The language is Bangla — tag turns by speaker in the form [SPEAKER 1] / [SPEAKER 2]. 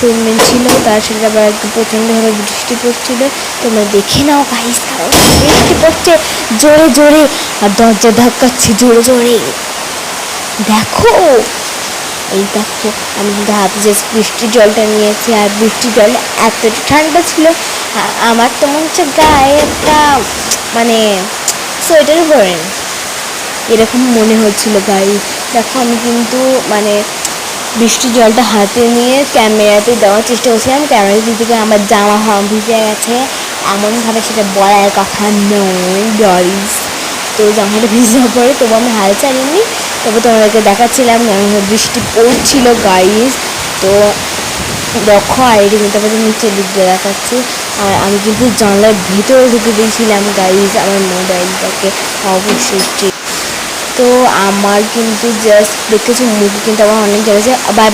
[SPEAKER 1] পেমেন্ট ছিল, তার সাথে আবার একদম প্রচণ্ডভাবে বৃষ্টি পড়ছিল। তোমরা দেখে নাও গাইস, কারণ বৃষ্টি পড়ছে জোরে জোরে আর দরজা ধাক্কাচ্ছে জোরে জোরে। দেখো, এই দেখো আমি কিন্তু হাতে যে বৃষ্টির জলটা নিয়েছি, আর বৃষ্টির জল এতটা ঠান্ডা ছিল আমার তো মনে হচ্ছে গায়ে একটা মানে সোয়েটার পরেন এরকম মনে হচ্ছিল গাইস। দেখো আমি কিন্তু মানে বৃষ্টির জলটা হাতে নিয়ে ক্যামেরাতে দেওয়ার চেষ্টা করছিলাম, ক্যামেরাতে দিকে আমার জামা ভিজে গেছে এমনভাবে সেটা বলার কথা নয় গাইস। তো জামাটা ভিজে যাওয়ার পরে তবু আমি হাল ছাড়িনি, তবে তোমাদেরকে দেখাচ্ছিলাম বৃষ্টি পড়ছিল গাইস। তো দেখো আর এটা কিন্তু আমাদের নিচের দিক দিয়ে দেখাচ্ছি, আর আমি কিন্তু জানলার ভিতরে ঢুকে দিয়েছিলাম গাইস আমার মোবাইলটাকে অবশ্যই। তো আমার কিন্তু জাস্ট দেখেছি মুখে কিন্তু আমার অনেক জ্বলেছে। বাই।